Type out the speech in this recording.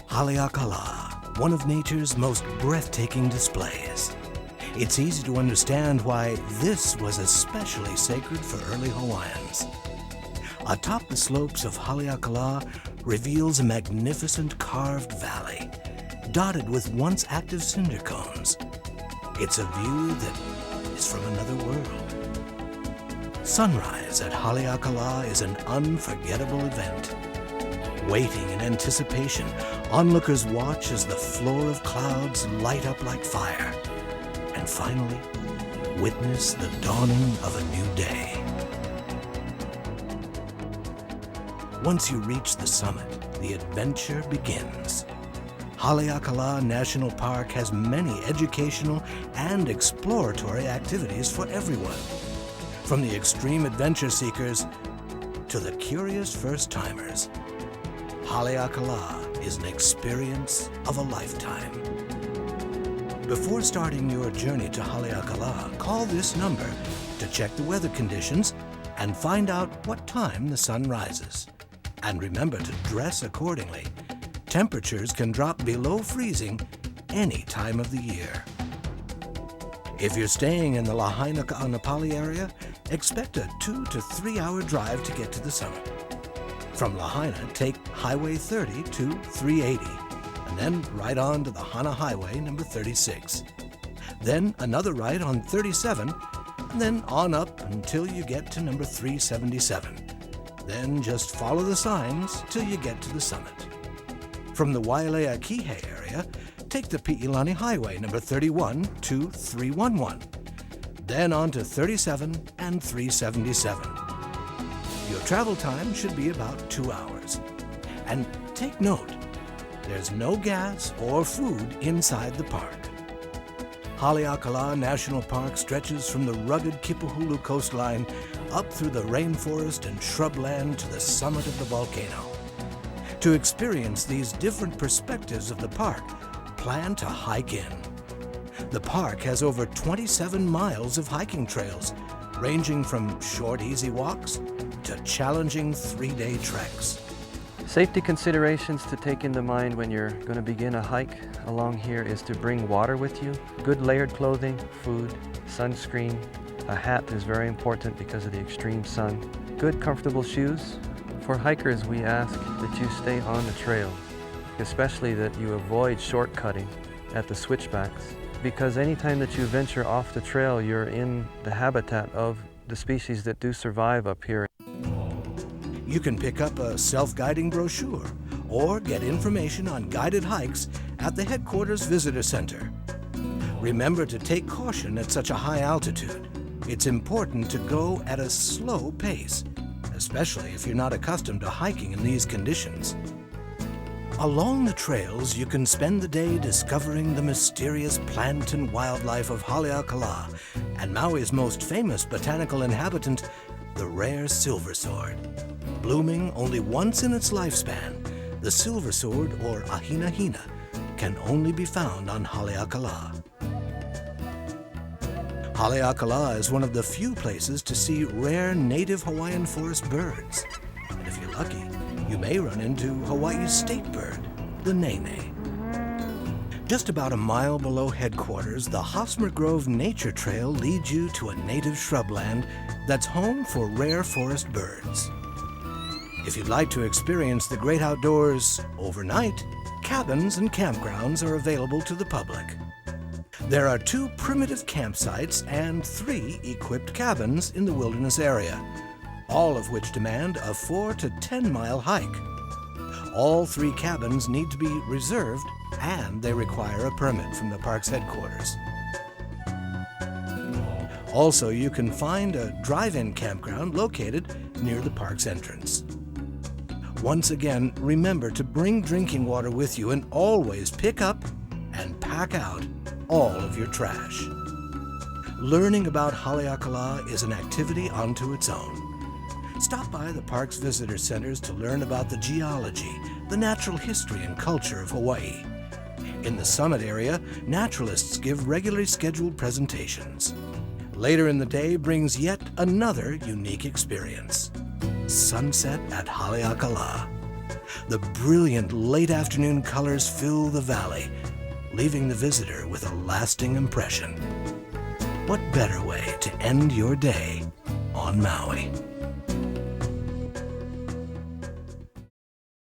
Haleakala, one of nature's most breathtaking displays. It's easy to understand why this was especially sacred for early Hawaiians. Atop the slopes of Haleakala reveals a magnificent carved valley, dotted with once active cinder cones. It's a view that is from another world. Sunrise at Haleakala is an unforgettable event. Waiting in anticipation, onlookers watch as the floor of clouds light up like fire, and finally witness the dawning of a new day. Once you reach the summit, the adventure begins. Haleakala National Park has many educational and exploratory activities for everyone, from the extreme adventure seekers to the curious first-timers. Haleakala is an experience of a lifetime. Before starting your journey to Haleakala, call this number to check the weather conditions and find out what time the sun rises. And remember to dress accordingly. Temperatures can drop below freezing any time of the year. If you're staying in the Lahaina Ka'anapali area, expect a 2 to 3 hour drive to get to the summit. From Lahaina, take Highway 30 to 380, and then right on to the Hana Highway number 36. Then another right on 37, and then on up until you get to number 377. Then just follow the signs till you get to the summit. From the Wailea Kihei area, take the Pi'ilani Highway number 31 to 311. Then on to 37 and 377. Your travel time should be about 2 hours. And take note, there's no gas or food inside the park. Haleakala National Park stretches from the rugged Kipahulu coastline up through the rainforest and shrubland to the summit of the volcano. To experience these different perspectives of the park, plan to hike in. The park has over 27 miles of hiking trails, ranging from short, easy walks to challenging 3-day treks. Safety considerations to take into mind when you're going to begin a hike along here is to bring water with you, good layered clothing, food, sunscreen. A hat is very important because of the extreme sun. Good comfortable shoes. For hikers, we ask that you stay on the trail, especially that you avoid shortcutting at the switchbacks, because anytime that you venture off the trail, you're in the habitat of the species that do survive up here. You can pick up a self-guiding brochure or get information on guided hikes at the Headquarters Visitor Center. Remember to take caution at such a high altitude. It's important to go at a slow pace, especially if you're not accustomed to hiking in these conditions. Along the trails, you can spend the day discovering the mysterious plant and wildlife of Haleakala and Maui's most famous botanical inhabitant, the rare silversword. Blooming only once in its lifespan, the silversword, or ahina-hina, can only be found on Haleakala. Haleakala is one of the few places to see rare native Hawaiian forest birds. And if you're lucky, you may run into Hawaii's state bird, the nene. Just about a mile below headquarters, the Hosmer Grove Nature Trail leads you to a native shrubland that's home for rare forest birds. If you'd like to experience the great outdoors overnight, cabins and campgrounds are available to the public. There are 2 primitive campsites and 3 equipped cabins in the wilderness area, all of which demand a 4 to 10 mile hike. All 3 cabins need to be reserved, and they require a permit from the park's headquarters. Also, you can find a drive-in campground located near the park's entrance. Once again, remember to bring drinking water with you and always pick up and pack out all of your trash. Learning about Haleakala is an activity unto its own. Stop by the park's visitor centers to learn about the geology, the natural history and culture of Hawaii. In the summit area, naturalists give regularly scheduled presentations. Later in the day brings yet another unique experience. Sunset at Haleakala. The brilliant late afternoon colors fill the valley, leaving the visitor with a lasting impression. What better way to end your day on Maui?